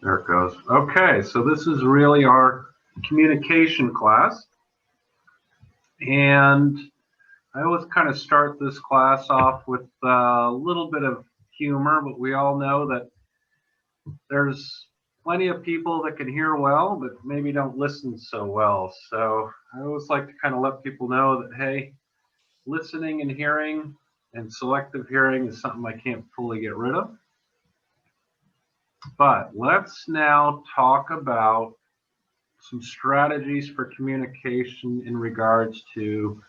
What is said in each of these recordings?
There it goes. Okay, so this is really our communication class. And I always kind of start this class off with a little bit of humor, but we all know that there's plenty of people that can hear well, but maybe don't listen so well. So I always like to kind of let people know that, hey, listening and hearing and selective hearing is something I can't fully get rid of. But let's now talk about some strategies for communication in regards to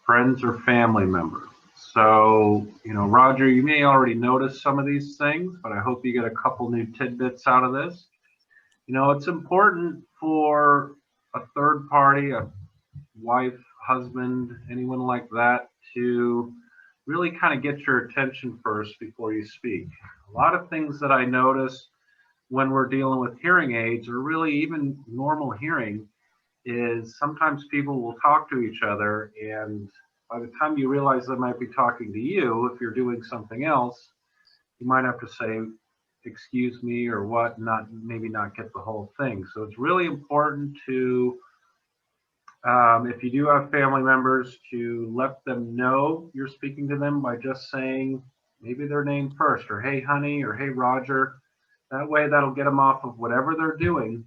friends or family members. So, Roger, you may already notice some of these things, but I hope you get a couple new tidbits out of this. It's important for a third party, a wife, husband, anyone like that, to really kind of get your attention first before you speak. A lot of things that I notice when we're dealing with hearing aids, or really even normal hearing, is sometimes people will talk to each other, and by the time you realize they might be talking to you, if you're doing something else, you might have to say, excuse me, or what, maybe not get the whole thing. So it's really important to, if you do have family members, to let them know you're speaking to them by just saying maybe their name first, or hey honey, or hey Roger. That way that'll get them off of whatever they're doing,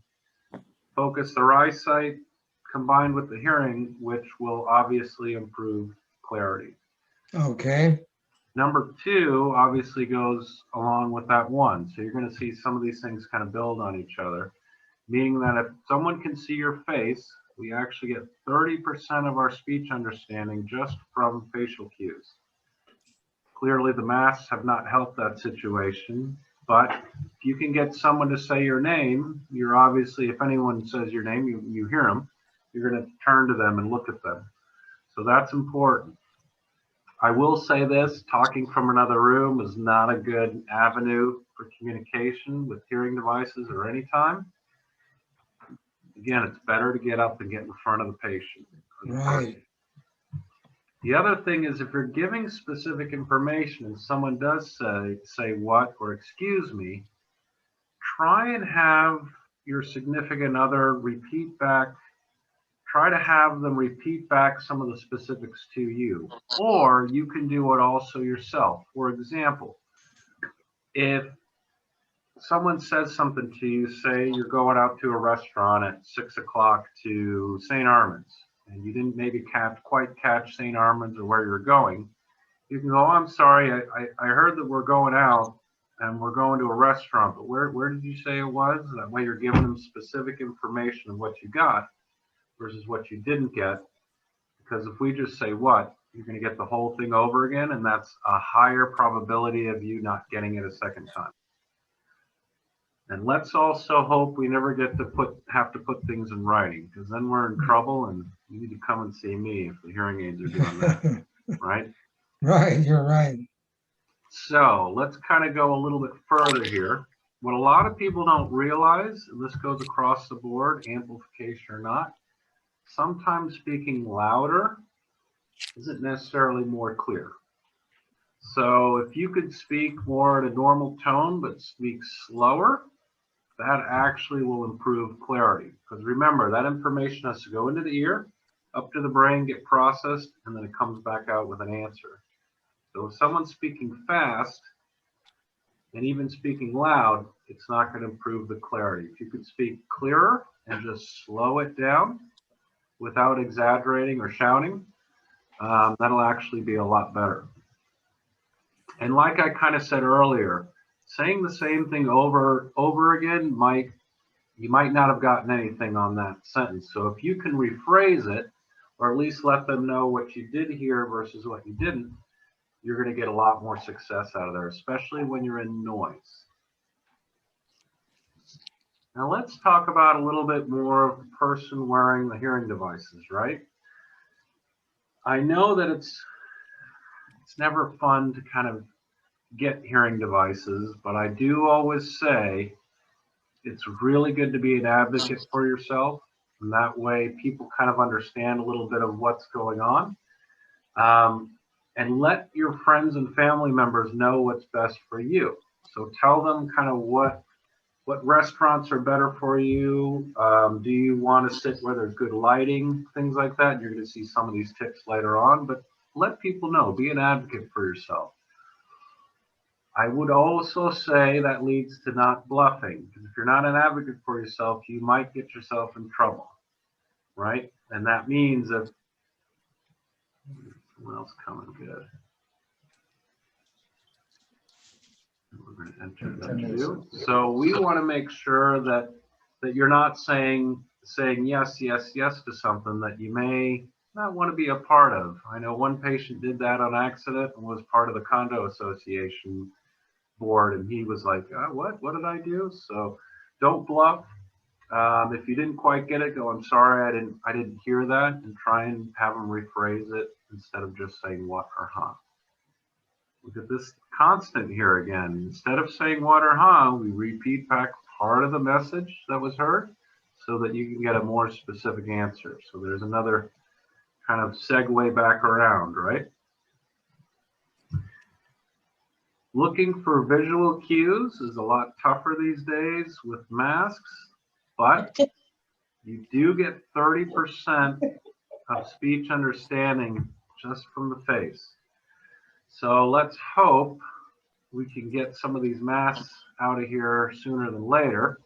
focus their eyesight combined with the hearing, which will obviously improve clarity. Okay. Number two obviously goes along with that one. So you're going to see some of these things kind of build on each other, meaning that if someone can see your face, we actually get 30% of our speech understanding just from facial cues. Clearly the masks have not helped that situation, but if you can get someone to say your name, you're obviously, if anyone says your name, you hear them, you're going to turn to them and look at them. So that's important. I will say this, talking from another room is not a good avenue for communication with hearing devices or any time. Again, it's better to get up and get in front of the patient. Right. The other thing is, if you're giving specific information and someone does say what or excuse me, try and have your significant other repeat back. Try to have them repeat back some of the specifics to you, or you can do it also yourself. For example, if someone says something to you, say you're going out to a restaurant at 6 o'clock to St. Armand's, and you didn't maybe quite catch St. Armand's or where you're going, you can go, oh, I'm sorry, I heard that we're going out and we're going to a restaurant, but where did you say it was? That way you're giving them specific information of what you got versus what you didn't get. Because if we just say what, you're going to get the whole thing over again, and that's a higher probability of you not getting it a second time. And let's also hope we never get to have to put things in writing, because then we're in trouble and you need to come and see me if the hearing aids are doing that, right? Right, you're right. So let's kind of go a little bit further here. What a lot of people don't realize, and this goes across the board, amplification or not, sometimes speaking louder isn't necessarily more clear. So if you could speak more at a normal tone but speak slower, that actually will improve clarity. Because remember, that information has to go into the ear, up to the brain, get processed, and then it comes back out with an answer. So if someone's speaking fast and even speaking loud, it's not going to improve the clarity. If you could speak clearer and just slow it down without exaggerating or shouting, that'll actually be a lot better. And like I kind of said earlier, saying the same thing over again you might not have gotten anything on that sentence. So if you can rephrase it, or at least let them know what you did hear versus what you didn't, you're going to get a lot more success out of there, especially when you're in noise. Now let's talk about a little bit more of the person wearing the hearing devices, right? I know that it's never fun to kind of get hearing devices, but I do always say it's really good to be an advocate for yourself, and that way people kind of understand a little bit of what's going on. And let your friends and family members know what's best for you. So tell them kind of what what restaurants are better for you. Do you want to sit where there's good lighting, things like that? You're going to see some of these tips later on, but let people know. Be an advocate for yourself. I would also say that leads to not bluffing, because if you're not an advocate for yourself, you might get yourself in trouble, right? And that means if someone else coming good. We're going to enter that too. So we want to make sure that you're not saying yes, yes, yes to something that you may not want to be a part of. I know one patient did that on accident and was part of the condo association board, and he was like, what did I do? So don't bluff. If you didn't quite get it, go, I'm sorry, I didn't hear that, and try and have them rephrase it instead of just saying what or huh. Look at this constant here again. Instead of saying what or huh, we repeat back part of the message that was heard so that you can get a more specific answer. So there's another kind of segue back around, right? Looking for visual cues is a lot tougher these days with masks, but you do get 30% of speech understanding just from the face. So let's hope we can get some of these masks out of here sooner than later.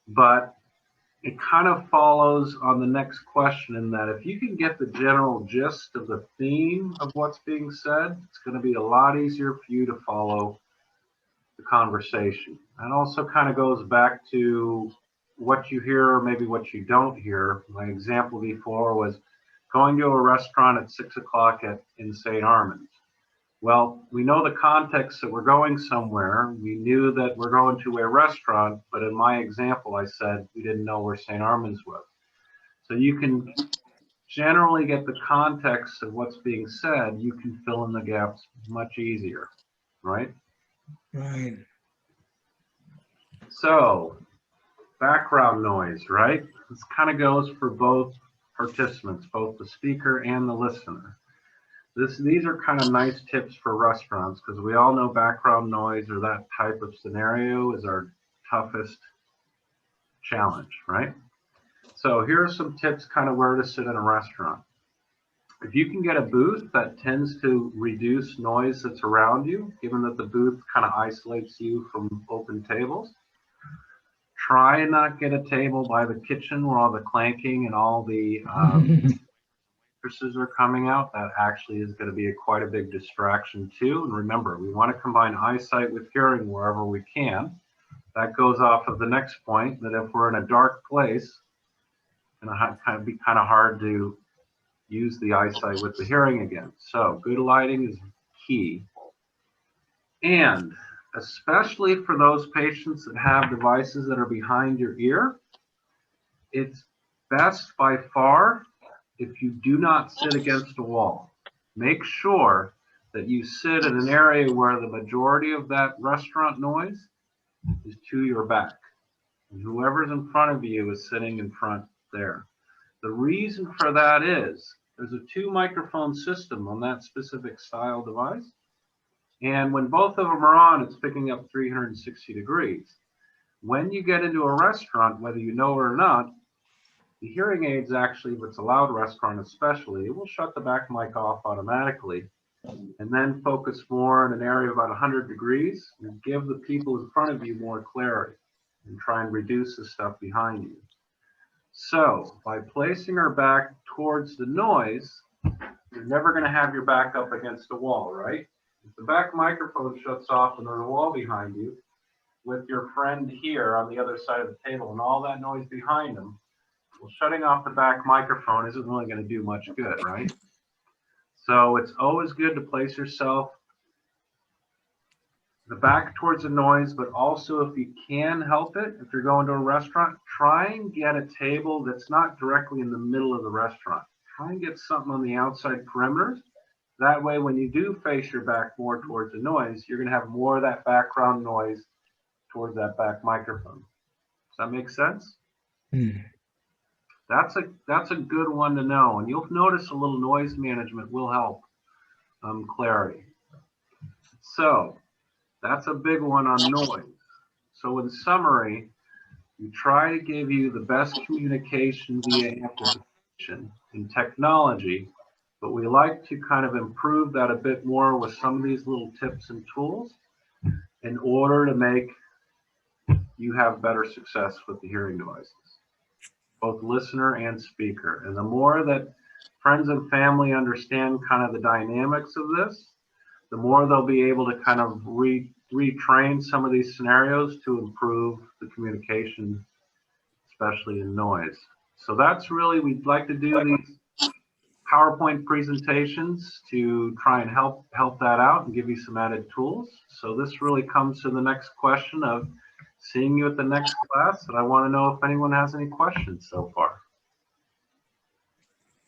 But it kind of follows on the next question in that if you can get the general gist of the theme of what's being said, it's going to be a lot easier for you to follow the conversation. And also kind of goes back to what you hear or maybe what you don't hear. My example before was going to a restaurant at 6 o'clock in St. Armand's. Well, we know the context that we're going somewhere. We knew that we're going to a restaurant, but in my example, I said we didn't know where St. Armand's was. So you can generally get the context of what's being said. You can fill in the gaps much easier, right? Right. So background noise, right? This kind of goes for both participants, both the speaker and the listener. These are kind of nice tips for restaurants because we all know background noise or that type of scenario is our toughest challenge, right? So here are some tips kind of where to sit in a restaurant. If you can get a booth that tends to reduce noise that's around you, given that the booth kind of isolates you from open tables, try and not get a table by the kitchen where all the clanking and all the waitresses are coming out. That actually is going to be quite a big distraction too. And remember, we want to combine eyesight with hearing wherever we can. That goes off of the next point, that if we're in a dark place, it'll be kind of hard to use the eyesight with the hearing again. So good lighting is key. And especially for those patients that have devices that are behind your ear, it's best by far if you do not sit against a wall. Make sure that you sit in an area where the majority of that restaurant noise is to your back. And whoever's in front of you is sitting in front there. The reason for that is there's a 2-microphone system on that specific style device. And when both of them are on, it's picking up 360 degrees. When you get into a restaurant, whether you know it or not, the hearing aids actually, if it's a loud restaurant especially, it will shut the back mic off automatically and then focus more in an area of about 100 degrees and give the people in front of you more clarity and try and reduce the stuff behind you. So by placing our back towards the noise, you're never going to have your back up against a wall, right? If the back microphone shuts off and there's a wall behind you with your friend here on the other side of the table and all that noise behind them, well, shutting off the back microphone isn't really going to do much good, right? So it's always good to place yourself the back towards the noise, but also if you can help it, if you're going to a restaurant, try and get a table that's not directly in the middle of the restaurant. Try and get something on the outside perimeters. That way, when you do face your back more towards the noise, you're going to have more of that background noise towards that back microphone. Does that make sense? That's a good one to know, and you'll notice a little noise management will help clarity. So that's a big one on noise. So in summary, we try to give you the best communication via amplification in technology, but we like to kind of improve that a bit more with some of these little tips and tools in order to make you have better success with the hearing devices, both listener and speaker. And the more that friends and family understand kind of the dynamics of this, the more they'll be able to kind of retrain some of these scenarios to improve the communication, especially in noise. So that's really, we'd like to do these PowerPoint presentations to try and help that out and give you some added tools. So this really comes to the next question of seeing you at the next class, and I want to know if anyone has any questions so far.